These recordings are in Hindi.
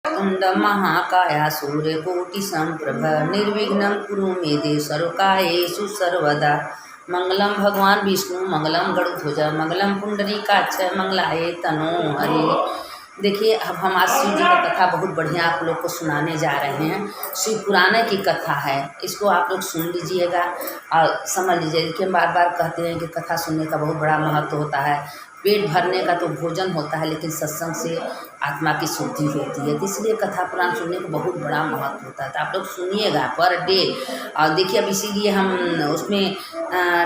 वक्रतुण्डं महाकाय सूर्यकोटिसम्प्रभ निर्विघ्नं कुरु मे देव सर्वकार्येषु सर्वदा। मंगलम भगवान विष्णु मंगलम गरुड़ध्वज मंगलम पुंडरीकाक्ष मंगलाय तनो हरि। देखिए, अब हम आज शिव जी का कथा बहुत बढ़िया आप लोग को सुनाने जा रहे हैं। शिव पुराण की कथा है, इसको आप लोग सुन लीजिएगा और समझ लीजिए। देखिए, बार बार कहते हैं कि कथा सुनने का बहुत बड़ा महत्व होता है। पेट भरने का तो भोजन होता है, लेकिन सत्संग से आत्मा की शुद्धि होती है, तो इसलिए कथा पुराण सुनने का बहुत बड़ा महत्व होता है। तो आप लोग सुनिएगा पर डे। और देखिए, अब इसीलिए हम उसमें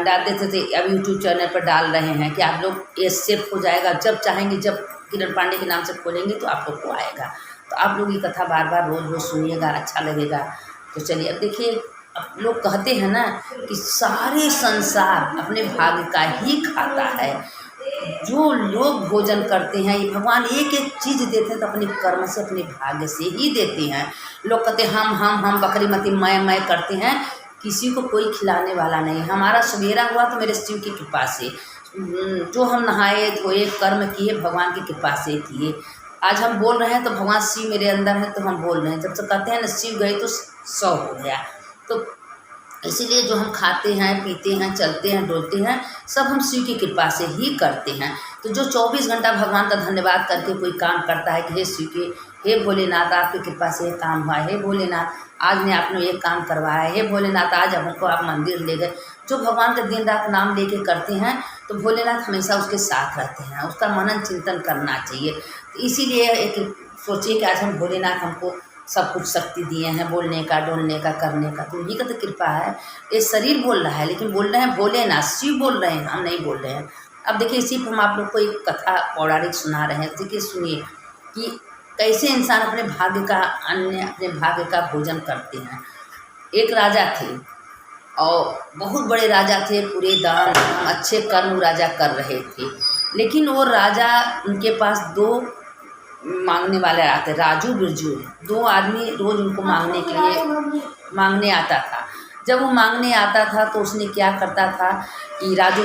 डाल देते थे, अब यूट्यूब चैनल पर डाल रहे हैं कि आप लोग ये सेव हो जाएगा। जब चाहेंगे, जब किरण पांडे के नाम से खोलेंगे तो आप लोग को आएगा। तो आप लोग ये कथा बार बार रोज़ रोज़ सुनिएगा, अच्छा लगेगा। तो चलिए, अब देखिए, अब लोग कहते हैं ना कि सारे संसार अपने भाग्य का ही खाता है। जो लोग भोजन करते हैं, ये भगवान एक एक चीज़ देते हैं तो अपने कर्म से, अपने भाग्य से ही देते हैं। लोग कहते हैं हम बकरी मती मैं करते हैं, किसी को कोई खिलाने वाला नहीं। हमारा सवेरा हुआ तो मेरे शिव की कृपा से, जो हम नहाए धोए कर्म किए भगवान की कृपा से किए। आज हम बोल रहे हैं तो भगवान शिव मेरे अंदर है तो हम बोल रहे हैं। जब तक कहते हैं ना शिव गए तो 100 हो गया। तो इसीलिए जो हम खाते हैं, पीते हैं, चलते हैं, डोलते हैं, सब हम शिव की कृपा से ही करते हैं। तो जो 24 घंटा भगवान का धन्यवाद करके कोई काम करता है कि हे शिव के, हे भोलेनाथ आपकी कृपा से ये काम हुआ, हे भोलेनाथ आज ने आपने ये काम करवाया, हे भोलेनाथ आज हमको आप मंदिर ले गए। जो भगवान का दिन रात नाम लेके करते हैं तो भोलेनाथ हमेशा उसके साथ रहते हैं। उसका मनन चिंतन करना चाहिए। तो इसीलिए एक सोचिए कि आज हम भोलेनाथ हमको सब कुछ शक्ति दिए हैं, बोलने का, डोलने का, करने का, तो उन्हीं का तो कृपा है। ये शरीर बोल रहा है, लेकिन बोल रहे हैं भोलेनाथ, शिव बोल रहे हैं, हम नहीं बोल रहे हैं। अब देखिए, इसी पर हम आप लोग को एक कथा पौराणिक सुना रहे हैं। देखिए, सुनिए कि कैसे इंसान अपने भाग्य का अन्न, अपने भाग्य का भोजन करते हैं। एक राजा थे और बहुत बड़े राजा थे, पूरे दान अच्छे कर्म राजा कर रहे थे। लेकिन वो राजा, उनके पास 2 मांगने वाले आते, राजू बिरजू, 2 आदमी रोज उनको मांगने आता था। जब वो मांगने आता था तो उसने क्या करता था कि राजू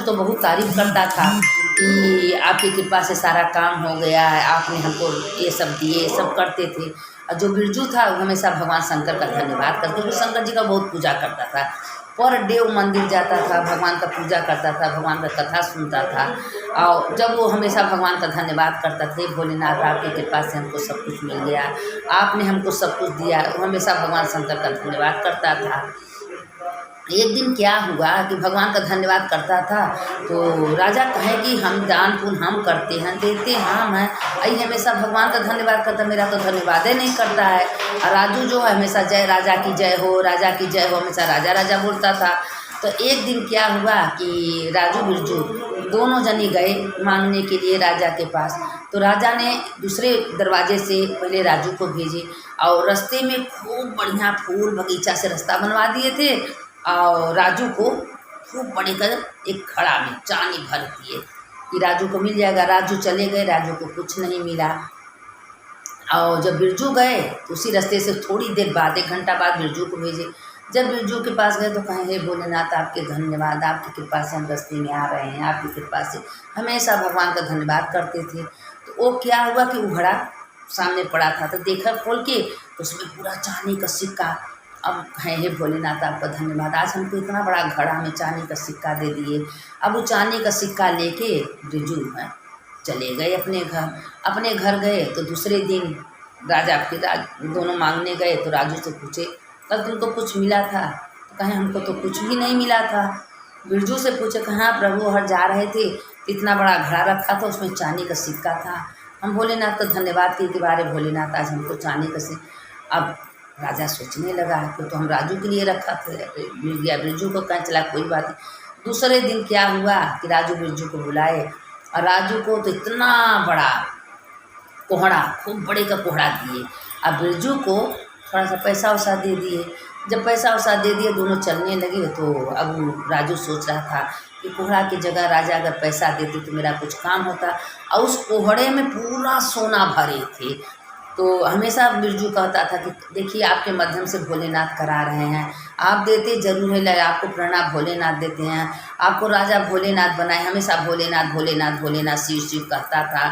तो बहुत तारीफ करता था कि आपकी कृपा से सारा काम हो गया है, आपने हमको ये सब दिए, सब करते थे। और जो बिरजू था वो हमेशा भगवान शंकर का धन्यवाद करते, वो शंकर जी का बहुत पूजा करता था। पर डे वो मंदिर जाता था, भगवान का पूजा करता था, भगवान का कथा सुनता था। और जब वो हमेशा भगवान का धन्यवाद करता था, भोलेनाथ आपकी कृपा से हमको सब कुछ मिल गया, आपने हमको सब कुछ दिया, वो हमेशा भगवान शंकर का धन्यवाद करता था। एक दिन क्या हुआ कि भगवान का धन्यवाद करता था तो राजा कहे कि हम दान पुण्य हम करते हैं, देते हम हैं, आई हमेशा भगवान का धन्यवाद करता, मेरा तो धन्यवाद ही नहीं करता है। और राजू जो है हमेशा जय राजा की जय हो, राजा की जय हो, हमेशा राजा राजा बोलता था। तो एक दिन क्या हुआ कि राजू बिरजू दोनों जने गए मांगने के लिए राजा के पास। तो राजा ने दूसरे दरवाजे से पहले राजू को भेजे और रास्ते में खूब बढ़िया फूल बगीचा से रास्ता बनवा दिए थे और राजू को खूब बड़े कर एक घड़ा में चानी भर दिए कि राजू को मिल जाएगा। राजू चले गए, राजू को कुछ नहीं मिला। और जब बिरजू गए तो उसी रास्ते से थोड़ी देर बाद, 1 घंटा बाद बिरजू को भेजे। जब बिरजू के पास गए तो कहे हे भोलेनाथ आपके धन्यवाद, आपकी कृपा से हम रास्ते में आ रहे हैं, आपकी कृपा से हमेशा भगवान का धन्यवाद करते थे। तो वो क्या हुआ कि वो घड़ा सामने पड़ा था, तो देखा खोल के तो उसमें पूरा चांदी का सिक्का। अब कहे हे भोलेनाथ आपका धन्यवाद, आज हमको इतना बड़ा घड़ा में चांदी का सिक्का दे दिए। अब वो चांदी का सिक्का लेके बिरजू चले गए अपने घर गए। तो दूसरे दिन राजा फिर दोनों मांगने गए तो राजू से पूछे कल तुमको कुछ मिला था? तो कहे हमको तो कुछ भी नहीं मिला था। बिरजू से पूछे कहाँ प्रभु हर जा रहे थे, इतना बड़ा घड़ा रखा था, उसमें चांदी का सिक्का था, हम भोलेनाथ का धन्यवाद किए कि बारे भोलेनाथ आज हमको चांदी का सिक्का। अब राजा सोचने लगा कि तो हम राजू के लिए रखा था, मिल गया, बिरजू को कहीं चला, कोई बात नहीं। दूसरे दिन क्या हुआ कि राजू बिरजू को बुलाए और राजू को तो इतना बड़ा कोहड़ा, खूब बड़े का कोहड़ा दिए। अब बिरजू को थोड़ा सा पैसा वैसा दे दिए। जब पैसा वैसा दे दिए, दोनों चलने लगे। तो अब राजू सोच रहा था कि कोहड़ा की जगह राजा अगर पैसा देते तो मेरा कुछ काम होता। और उस कोहड़े में पूरा सोना भरे थे। तो हमेशा बिरजू कहता था कि देखिए आपके माध्यम से भोलेनाथ करा रहे हैं, आप देते जरूर है, आपको प्रणाम भोलेनाथ देते हैं, आपको राजा भोलेनाथ बनाए, हमेशा भोलेनाथ भोलेनाथ भोलेनाथ शिव शिव कहता था।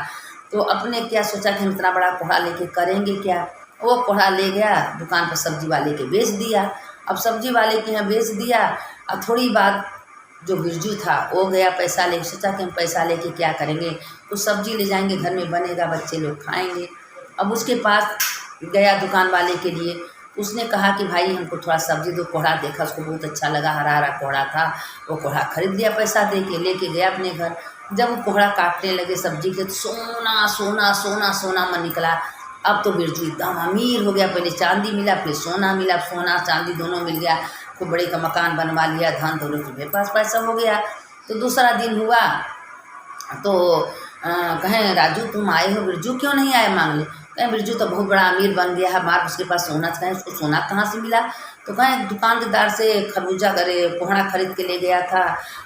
तो अपने क्या सोचा कि हम इतना बड़ा कोढ़ा लेके करेंगे क्या। वो कोढ़ा ले गया दुकान पर सब्जी वाले के बेच दिया। अब सब्जी वाले के यहाँ बेच दिया। अब थोड़ी बाद जो बिरजू था वो गया पैसा ले, सोचा कि हम पैसा लेके क्या करेंगे, कुछ सब्जी ले जाएंगे, घर में बनेगा, बच्चे लोग खाएंगे। अब उसके पास गया दुकान वाले के लिए, उसने कहा कि भाई हमको थोड़ा सब्जी दो। कोढ़ा देखा, उसको बहुत अच्छा लगा, हरा हरा कोढ़ा था। वो कोढ़ा खरीद लिया पैसा दे के, लेके गया अपने घर। जब वो कोढ़ा काटने लगे सब्जी के, तो सोना सोना सोना सोना मन निकला। अब तो बिरजू एकदम अमीर हो गया। पहले चांदी मिला, फिर सोना मिला, सोना चांदी दोनों मिल गया। खूब बड़े का मकान बनवा लिया, धन दौलत मेरे पास पैसा हो गया। तो दूसरा दिन हुआ तो कहें राजू तुम आए हो, बिरजू क्यों नहीं आए मांग ले। कहें बिरजू तो बहुत बड़ा अमीर बन गया है, मार उसके पास सोना। कहें उसको सोना कहाँ से मिला। तो कहें दुकानदार से खरबूजा करे कोहड़ा खरीद के ले गया था,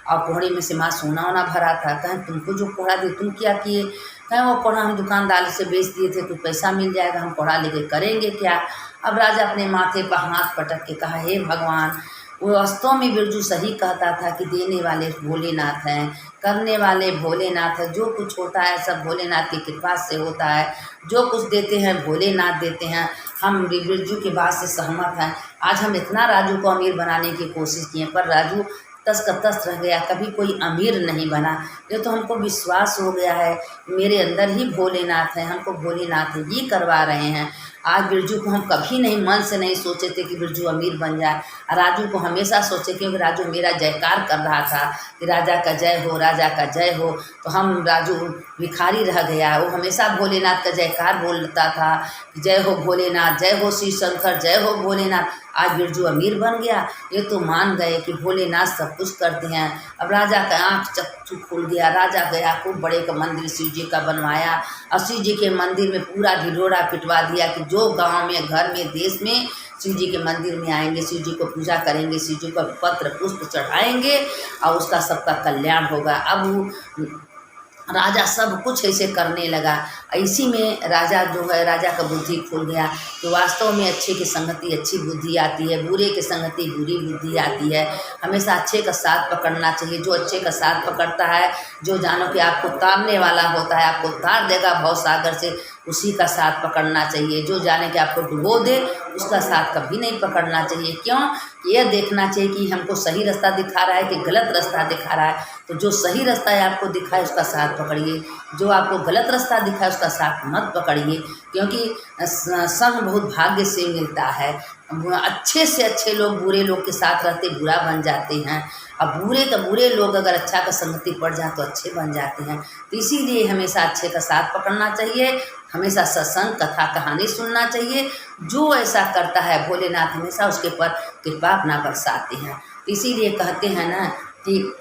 और कोहड़े में से माँ सोना वोना भरा था। कहें तुमको जो कोहड़ा दे तुम क्या किए। कहें वो कोहड़ा हम दुकानदार से बेच दिए थे, तो पैसा मिल जाएगा, हम कोहड़ा लेके करेंगे क्या। अब राजा अपने माथे पर हाथ पटक के कहा, हे भगवान, वो वास्तव में बिरजू सही कहता था कि देने वाले भोलेनाथ हैं, करने वाले भोलेनाथ हैं। जो कुछ होता है सब भोलेनाथ की कृपा से होता है। जो कुछ देते हैं भोलेनाथ देते हैं। हम बिरजू की बात से सहमत हैं। आज हम इतना राजू को अमीर बनाने की कोशिश किए, पर राजू तस का तस रह गया, कभी कोई अमीर नहीं बना। ये तो हमको विश्वास हो गया है मेरे अंदर ही भोलेनाथ है, हमको भोलेनाथ ही करवा रहे हैं। आज बिरजू को हम कभी नहीं, मन से नहीं सोचे थे कि बिरजू अमीर बन जाए। राजू को हमेशा सोचे, क्योंकि राजू मेरा जयकार कर रहा था कि राजा का जय हो, राजा का जय हो। तो हम राजू भिखारी रह गया, वो हमेशा भोलेनाथ का जयकार बोलता था, जय हो भोलेनाथ, जय हो शिव शंकर, जय हो भोलेनाथ। आज बिरजू अमीर बन गया। ये तो मान गए कि भोलेनाथ सब कुछ करते हैं। अब राजा का आँख चक्षु खुल गया। राजा गया, खूब बड़े का मंदिर शिव जी का बनवाया, और शिव जी के मंदिर में पूरा ढिढोरा पिटवा दिया कि जो गांव में, घर में, देश में शिव जी के मंदिर में आएंगे, शिव जी को पूजा करेंगे, शिव जी को पत्र पुष्प चढ़ाएंगे, और उसका सबका कल्याण होगा। अब राजा सब कुछ ऐसे करने लगा। इसी में राजा जो है, राजा का बुद्धि खुल गया कि वास्तव में अच्छे की संगति अच्छी बुद्धि आती है, बुरे की संगति बुरी बुद्धि आती है। हमेशा अच्छे का साथ पकड़ना चाहिए। जो अच्छे का साथ पकड़ता है, जो जानो कि आपको तारने वाला होता है, आपको तार देगा भव सागर से, उसी का साथ पकड़ना चाहिए। जो जाने कि आपको डुबो दे, उसका साथ कभी नहीं पकड़ना चाहिए। क्यों? यह देखना चाहिए कि हमको सही रास्ता दिखा रहा है कि गलत रास्ता दिखा रहा है। तो जो सही रास्ता है आपको दिखाए उसका साथ पकड़िए, जो आपको गलत रास्ता दिखाए उसका साथ मत पकड़िए। क्योंकि संग बहुत भाग्य से मिलता है। अच्छे से अच्छे लोग बुरे लोग के साथ रहते बुरा बन जाते हैं, अब बुरे का बुरे लोग अगर अच्छा का संगति पड़ जाए तो अच्छे बन जाते हैं। तो इसीलिए हमेशा अच्छे का साथ पकड़ना चाहिए, हमेशा सत्संग कथा कहानी सुनना चाहिए। जो ऐसा करता है भोलेनाथ हमेशा उसके पर कृपा अपना बरसाते हैं। तो इसीलिए कहते हैं ना कि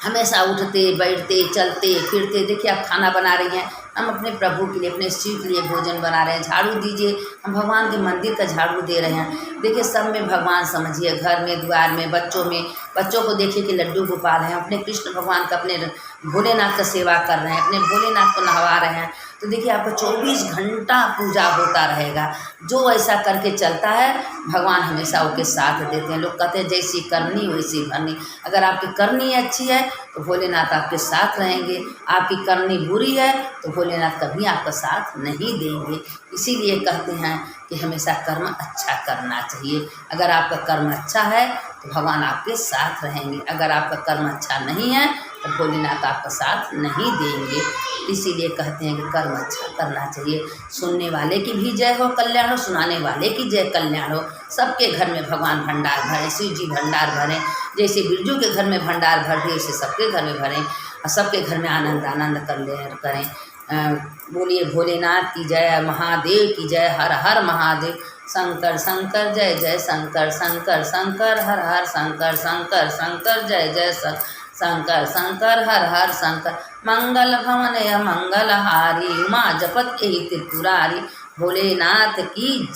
हमेशा उठते बैठते चलते फिरते, देखिए आप खाना बना रही हैं, हम अपने प्रभु के लिए, अपने शिव के लिए भोजन बना रहे हैं। झाड़ू दीजिए, हम भगवान के मंदिर का झाड़ू दे रहे हैं। देखिए सब में भगवान समझिए, घर में, द्वार में, बच्चों को देखिए कि लड्डू गोपाल हैं, अपने कृष्ण भगवान का, अपने भोलेनाथ का सेवा कर रहे हैं, अपने भोलेनाथ को नहवा रहे हैं। तो देखिए आपको 24 घंटा पूजा होता रहेगा। जो ऐसा करके चलता है भगवान हमेशा उसके साथ देते हैं। लोग कहते हैं जैसी करनी वैसी भरनी। अगर आपकी करनी अच्छी है तो भोलेनाथ आपके साथ रहेंगे, आपकी करनी बुरी है तो भोलेनाथ कभी आपका साथ नहीं देंगे। इसीलिए कहते हैं कि हमेशा कर्म अच्छा करना चाहिए। अगर आपका कर्म अच्छा है तो भगवान आपके साथ रहेंगे, अगर आपका कर्म अच्छा नहीं है तो भोलेनाथ आपका साथ नहीं देंगे। इसीलिए कहते हैं कि कर्म अच्छा करना चाहिए। सुनने वाले की भी जय हो कल्याण हो, सुनाने वाले की जय कल्याण हो। सबके घर में भगवान भंडार भरें, शिव जी भंडार भरें। जैसे बिरजू के घर में भंडार भर दिए, वैसे सबके घर में भरें और सबके घर में आनंद करें। बोलिए भोलेनाथ की जय, महादेव की जय, हर हर महादेव। शंकर शंकर जय जय शंकर, शंकर शंकर हर हर शंकर, शंकर शंकर जय जय शंकर, शंकर हर हर शंकर। मंगल भवन मंगल हारी, उमा जपत यही त्रिपुरारी। भोलेनाथ की जय।